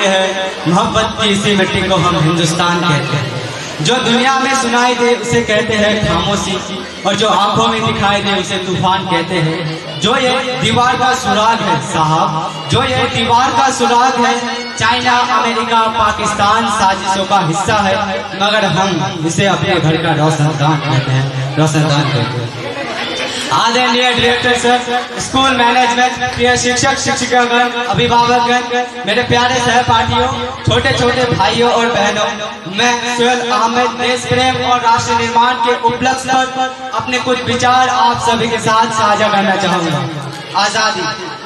जानते हैं, मोहब्बत की इसी मिट्टी को हम हिंदुस्तान कहते हैं। जो दुनिया में सुनाई दे उसे कहते हैं खामोशी, और जो आंखों में दिखाई दे उसे तूफान कहते हैं। जो ये दीवार का सुराग है साहब, जो ये दीवार का सुराग है, चाइना, अमेरिका, पाकिस्तान साजिशों का हिस्सा है, मगर हम इसे अपने घर का रोशनदान कहते हैं, रोशनदान कहते हैं। आदरणीय डायरेक्टर सर, स्कूल मैनेजमेंट, प्रिय शिक्षक शिक्षिकागण, अभिभावकगण, मेरे प्यारे सहपाठियों, छोटे छोटे भाइयों और बहनों, मैं सुहेल अहमद देश प्रेम और राष्ट्र निर्माण के उपलक्ष्य पर अपने कुछ विचार आप सभी के साथ साझा करना चाहूँगा। आज़ादी,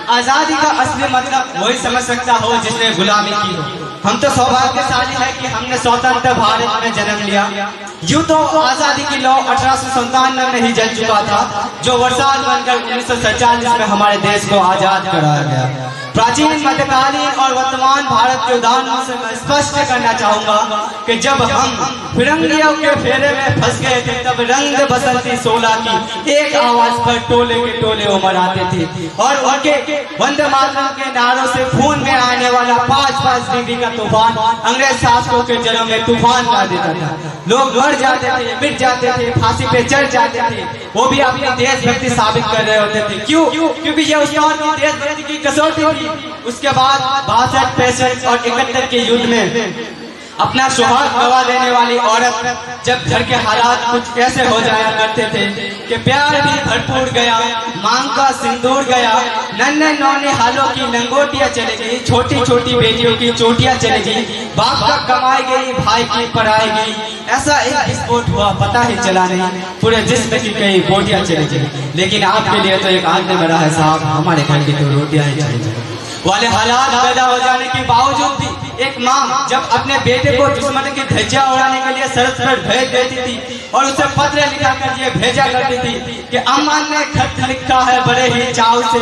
आज़ादी का असली मतलब वही समझ सकता हो जिसने गुलामी की हो। हम तो सौभाग्यशाली है कि हमने स्वतंत्र भारत में जन्म लिया। यूं तो आज़ादी की लौ 1857 में ही जल चुका था, जो वर्षात बनकर 1947 में हमारे देश को आजाद कराया गया। प्राचीन, मध्यकालीन और वर्तमान भारत के उदाहरणों से मैं स्पष्ट करना चाहूंगा कि जब हम फिरंगियों के फेरे में फंस गए थे, तब रंग बसंती 16 की एक आवाज पर टोले के टोले उमड़ आते थे, और उनके वंदे मातरम के नारों से खून में आने वाला 5-5 डिग्री का तूफान अंग्रेज शासकों के जन्म में तूफान ला देता था। लोग मर जाते थे, मिट जाते थे, फांसी पे चढ़ जाते थे, वो भी अपनी देशभक्ति साबित कर रहे होते थे। क्यों? क्योंकि ये उस दौर की देशभक्ति की कसौटी थी। उसके बाद 62, 65 और 71 के युद्ध में अपना सुहाग गवा देने वाली औरत, जब घर के हालात कुछ ऐसे हो जाया करते थे कि प्यार भी भरपूर गया, मांग का सिंदूर गया, नन्हे नौने हालों की लंगोटियां चली गई, छोटी छोटी बेटियों की चोटियां चली गई, बाप का कमाई गई, भाई की पढ़ाई गई, ऐसा एक विस्फोट हुआ पता ही चला नहीं, पूरे जिस्म की कई बोटियां चली गई। लेकिन आपके लिए तो एक आग में रहा है साहब, हमारे घर की तो रोटियां ही चली गई। वाले हालात पैदा हो जाने के बावजूद भी एक माँ जब अपने बेटे को दुश्मन की धज्जियां उड़ाने के लिए सड़क पर भेज देती थी और उसे पत्र लिखा कर ये भेजा करती थी कि अम्मा ने खत लिखा है बड़े ही चाव से,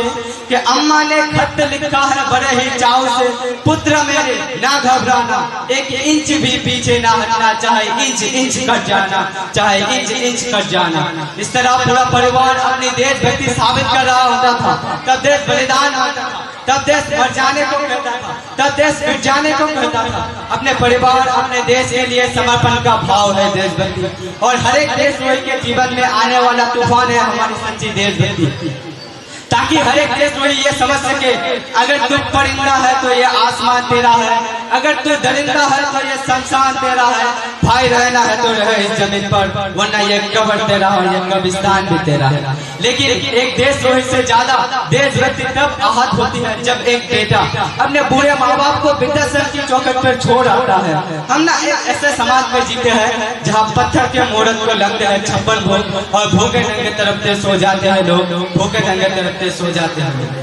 कि अम्मा ने खत लिखा है बड़े ही चाव से, पुत्र मेरे ना घबराना, एक इंच भी पीछे ना हटना, चाहे इंच इंच कट जाना, चाहे इंच इंच कट जाना। इस तरह पूरा परिवार अपनी देशभक्ति साबित कर रहा होता था। तब देश बलिदान होता था, तब देश मर जाने को कहता था, तब देश मिट जाने को कहता था। अपने परिवार, अपने देश के लिए समर्पण का भाव है देशभक्ति, और हर एक देशद्रोही के जीवन में आने वाला तूफान है हमारी सच्ची देशभक्ति, ताकि हर एक देशद्रोही ये समझ सके अगर तू परिंदा है तो ये आसमान तेरा है, अगर तू दरिंदा है तो ये शमशान तेरा है, भाई रहना है तो रहे इस जमीन पर, वरना ये कब्र तेरा है, ये कब्रिस्तान भी तेरा है। लेकिन एक देशद्रोही से ज्यादा देशभक्ति तब आहत होती है जब एक बेटा अपने बूढ़े माँ बाप को वृद्धाश्रम की चौखट पर छोड़ आता है। हम ना एक ऐसे समाज में जीते हैं जहाँ पत्थर के मूर्त को लगते हैं 56 भोग, और भूखे नंगे तरफते सो जाते हैं लोग, भूखे नंगे तरफते सो जाते हैं।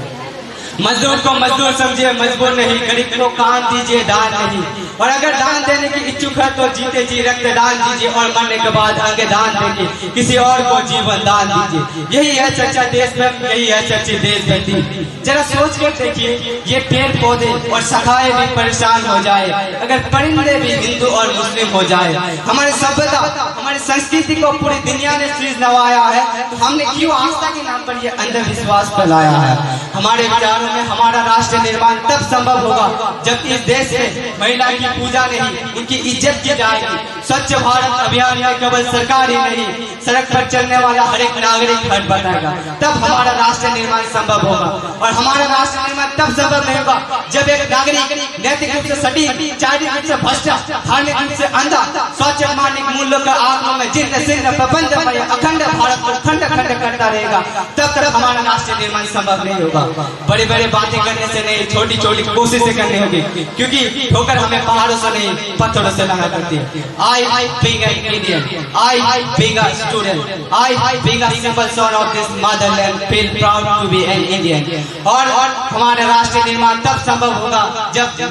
मजदूर को मजदूर समझिए, मजबूर नहीं, गरीब को कान दीजिए, दान नहीं, और अगर दान देने की इच्छुक है तो जीते जी रक्त दान दीजिए, और मरने के बाद अंग दान देके किसी और को जीवन दान दीजिए। यही है सच्चा देशभक्त, यही है सच्ची देशभक्ति। जरा सोच कर देखिए, ये पेड़ पौधे और शाखाएं भी परेशान हो जाए, अगर परिंदे भी हिंदू और मुस्लिम हो जाए, हमारी सभ्यता, हमारी संस्कृति को पूरी दुनिया ने चीज नवाया है, तो हमने क्यों आस्था के नाम पर ये अंधविश्वास फैलाया है? हमारे विचारों में हमारा राष्ट्र निर्माण तब संभव होगा जब इस देश में महिला की पूजा नहीं, उनकी इज्जत की जाएगी। स्वच्छ भारत अभियान में केवल सरकार ही नहीं, सड़क पर चलने वाला हर एक नागरिक हट बनाएगा, तब हमारा राष्ट्र निर्माण संभव होगा। और हमारा राष्ट्र निर्माण तब संभव नहीं होगा जब एक नागरिक नैतिक रूप से सटीक, चारित्रिक रूप से भ्रष्ट, धार्मिक रूप से अंधा, स्वच्छ मानविक मूल्यों का आत्मा में जिन्न सिन्न प्रबंध अखंड भारत को खंड खंड करता रहेगा, तब तक हमारा राष्ट्र निर्माण संभव नहीं होगा। बड़ी बड़ी बातें करने से नहीं, छोटी छोटी कोशिशें करनी होगी, क्योंकि ठोकर हमें पहाड़ों से नहीं पत्थरों से लगा करती है। I being an Indian, I being a student, I being a simple son of this motherland, feel proud to be an Indian। और हमारा राष्ट्र निर्माण तब संभव होगा जब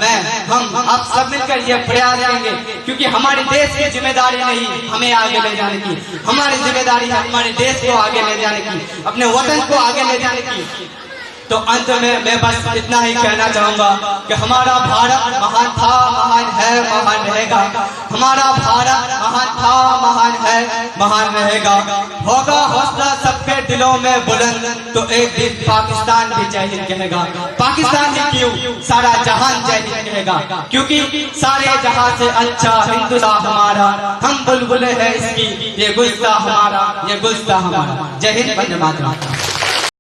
हम आप सब मिलकर ये प्रयास करेंगे, क्योंकि हमारे देश की जिम्मेदारी नहीं हमें आगे ले जाने की, हमारी जिम्मेदारी है हमारे देश को आगे ले जाने की, अपने वतन को आगे ले जाने की। तो अंत में मैं बस इतना ही कहना चाहूंगा कि हमारा भारत महान था, महान है, महान रहेगा। हमारा भारत महान था, महान है, महान रहेगा। होगा हौसला सबके दिलों में बुलंद, तो एक दिन पाकिस्तान भी जय हिंद कहेगा। पाकिस्तान ही क्यों, सारा जहान जय हिंद कहेगा, क्योंकि सारे जहां से अच्छा हिंदुस्तान हमारा। हम बुलबुल है इसकी, ये गुस्सा हमारा, ये गुस्सा हमारा। जय हिंद, वंदे मातरम।